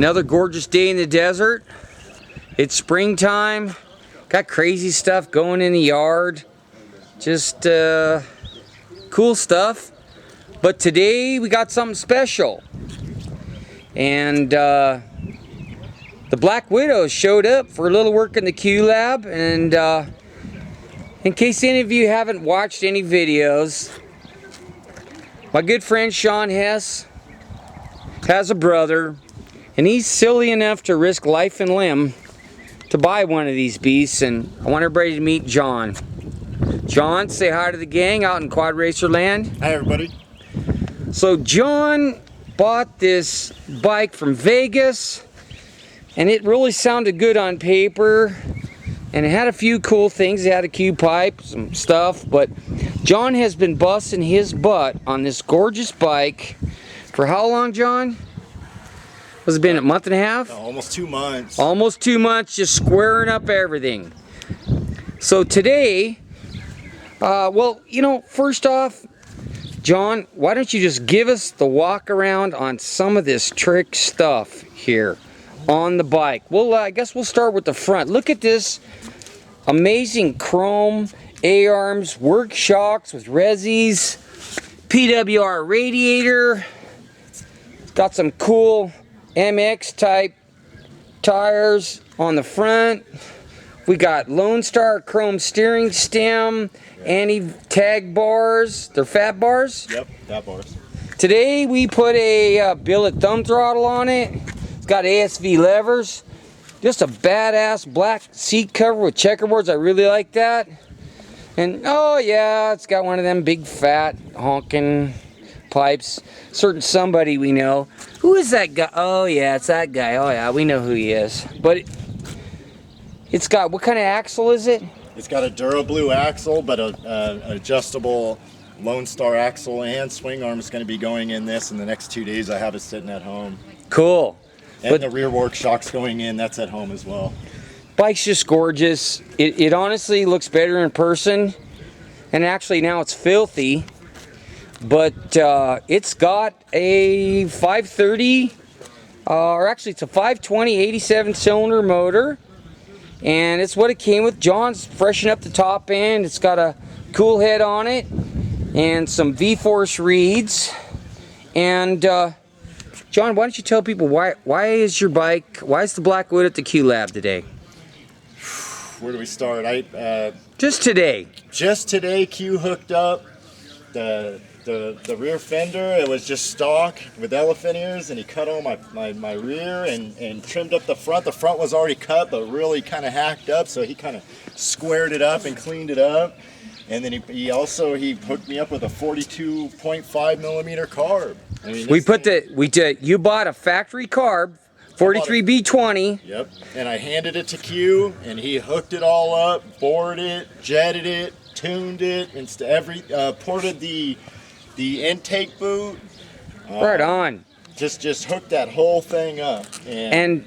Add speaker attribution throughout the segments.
Speaker 1: Another gorgeous day in the desert. It's springtime. Got crazy stuff going in the yard. Just cool stuff. But today we got something special. And the Black Widows showed up for a little work in the Q Lab. And in case any of you haven't watched any videos, my good friend Sean Hess has a brother, and he's silly enough to risk life and limb to buy one of these beasts. And I want everybody to meet John. John, say hi to the gang out in Quad Racer Land.
Speaker 2: Hi everybody.
Speaker 1: So John bought this bike from Vegas, and it really sounded good on paper, and it had a few cool things. It had a Q pipe, some stuff, but John has been busting his butt on this gorgeous bike for how long, John? Has it been a month and a half?
Speaker 2: Almost 2 months.
Speaker 1: Almost 2 months, just squaring up everything. So today, well, you know, first off, John, why don't you just give us the walk around on some of this trick stuff here on the bike. Well, I guess we'll start with the front. Look at this amazing chrome A-arms, work shocks with resis, PWR radiator. It's got some cool MX type tires on the front. We got Lone Star chrome steering stem, anti-tag bars. They're fat bars?
Speaker 2: Yep, fat bars.
Speaker 1: Today we put a billet thumb throttle on it. It's got ASV levers. Just a badass black seat cover with checkerboards. I really like that. And oh yeah, it's got one of them big fat honking pipes. Certain somebody we know. Who is that guy? Oh yeah, it's that guy. Oh yeah, we know who he is. But it's got, what kind of axle is it?
Speaker 2: It's got a Dura-Blue axle, but an adjustable Lone Star axle and swing arm is going to be going in this in the next 2 days. I have it sitting at home.
Speaker 1: Cool.
Speaker 2: And the rear work shocks going in, that's at home as well.
Speaker 1: Bike's just gorgeous. It honestly looks better in person. And actually now it's filthy. But it's got a 530, or actually it's a 520 87 cylinder motor. And it's what it came with. John's freshened up the top end. It's got a cool head on it and some V-Force reeds. And John, why don't you tell people why is your bike, why is the Black Widow at the Q Lab today?
Speaker 2: Where do we start?
Speaker 1: Just today.
Speaker 2: Just today, Q hooked up the rear fender. It was just stock with elephant ears, and he cut on my rear and trimmed up the front. The front was already cut, but really kind of hacked up, so he kind of squared it up and cleaned it up. And then he hooked me up with a 42.5 millimeter carb. I mean,
Speaker 1: you bought a factory carb, 43B20.
Speaker 2: Yep. And I handed it to Q, and he hooked it all up, bored it, jetted it, tuned it, and ported the intake boot.
Speaker 1: Right on.
Speaker 2: Just hooked that whole thing up. And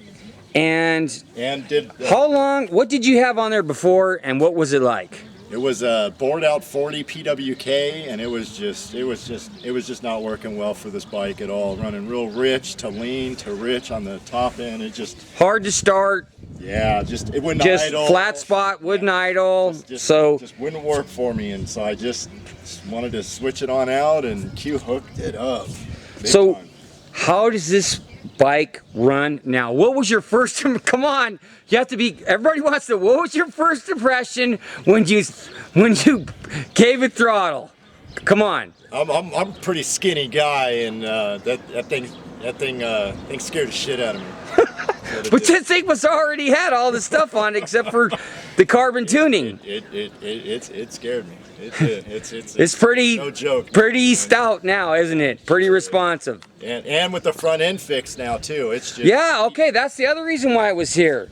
Speaker 2: did.
Speaker 1: How long? What did you have on there before, and what was it like?
Speaker 2: It was a bored out 40 PWK, and it was just not working well for this bike at all. Running real rich to lean to rich on the top end. It just
Speaker 1: hard to start.
Speaker 2: Yeah, it wouldn't
Speaker 1: just
Speaker 2: idle.
Speaker 1: Flat spot, wouldn't idle.
Speaker 2: Just wouldn't work for me, and so I just wanted to switch it on out, and Q hooked it up.
Speaker 1: So, how does this bike run now? What was your first? Come on, you have to be. Everybody wants to. What was your first impression when you gave it throttle? Come on.
Speaker 2: I'm a pretty skinny guy, and that thing scared the shit out of me.
Speaker 1: But this thing already had all the stuff on it except for the carbon tuning.
Speaker 2: It scared me.
Speaker 1: It's pretty,
Speaker 2: no joke.
Speaker 1: Pretty stout now, isn't it? Pretty responsive.
Speaker 2: And with the front end fixed now too. It's just,
Speaker 1: yeah, okay, that's the other reason why I was here.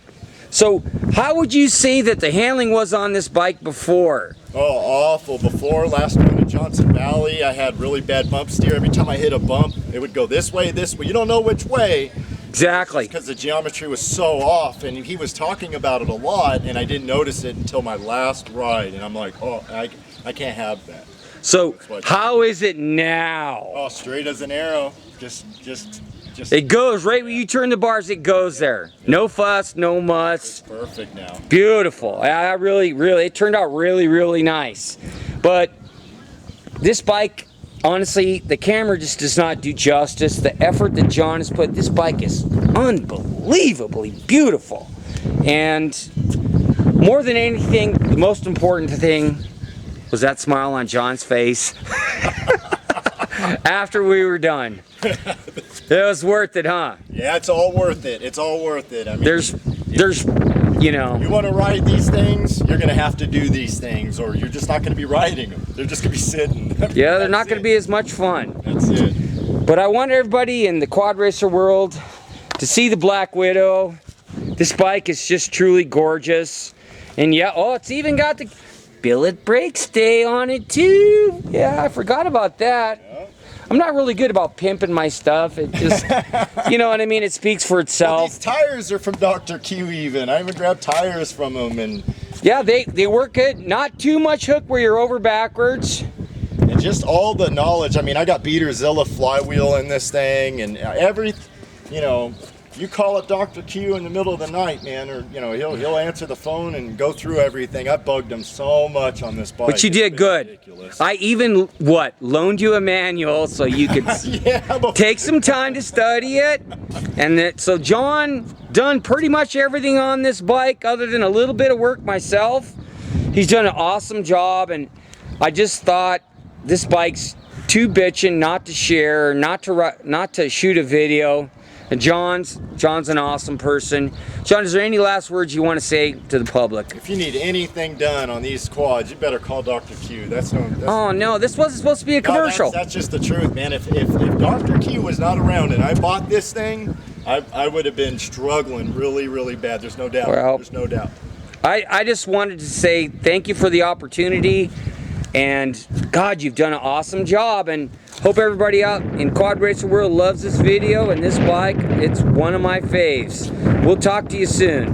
Speaker 1: So how would you say that the handling was on this bike before?
Speaker 2: Oh, awful. Before, last one in Johnson Valley, I had really bad bump steer. Every time I hit a bump, it would go this way. You don't know which way.
Speaker 1: Exactly.
Speaker 2: Because the geometry was so off, and he was talking about it a lot, and I didn't notice it until my last ride, and I'm like, oh, I can't have that.
Speaker 1: So how is it now?
Speaker 2: Oh, straight as an arrow. Just
Speaker 1: It goes right when you turn the bars, it goes there. No fuss, no muss.
Speaker 2: Perfect now.
Speaker 1: Beautiful. I really, it turned out really, really nice. But this bike, honestly, the camera just does not do justice. The effort that John has put, this bike is unbelievably beautiful. And more than anything, the most important thing was that smile on John's face after we were done. It was worth it, huh?
Speaker 2: Yeah, it's all worth it. It's all worth it. I mean,
Speaker 1: there's, you know.
Speaker 2: You want to ride these things, you're going to have to do these things, or you're just not going to be riding them. They're just going to be sitting.
Speaker 1: Yeah, they're not going to be as much fun.
Speaker 2: That's it.
Speaker 1: But I want everybody in the quad racer world to see the Black Widow. This bike is just truly gorgeous. And yeah, oh, it's even got the billet brake stay on it too. Yeah, I forgot about that. Yeah. I'm not really good about pimping my stuff. It just, you know what I mean? It speaks for itself.
Speaker 2: Well, these tires are from Dr. Q even. I even grabbed tires from them. And
Speaker 1: yeah, they work good. Not too much hook where you're over backwards.
Speaker 2: And just all the knowledge. I mean, I got beater Zilla flywheel in this thing, and you know, you call up Dr. Q in the middle of the night, man, or you know, he'll answer the phone and go through everything. I bugged him so much on this bike.
Speaker 1: But you did good.
Speaker 2: Ridiculous.
Speaker 1: I even loaned you a manual so you could take some time to study it. And so John done pretty much everything on this bike other than a little bit of work myself. He's done an awesome job, and I just thought this bike's too bitchin' not to share, not to shoot a video. And John's an awesome person. John, is there any last words you want to say to the public?
Speaker 2: If you need anything done on these quads, you better call Dr. Q.
Speaker 1: Oh no, this wasn't supposed to be a commercial.
Speaker 2: No, that's just the truth, man. If Dr. Q was not around and I bought this thing, I would have been struggling really, really bad. There's no doubt.
Speaker 1: Well,
Speaker 2: there's no doubt.
Speaker 1: I just wanted to say thank you for the opportunity. And God, you've done an awesome job, and hope everybody out in Quad Racer World loves this video and this bike. It's one of my faves. We'll talk to you soon.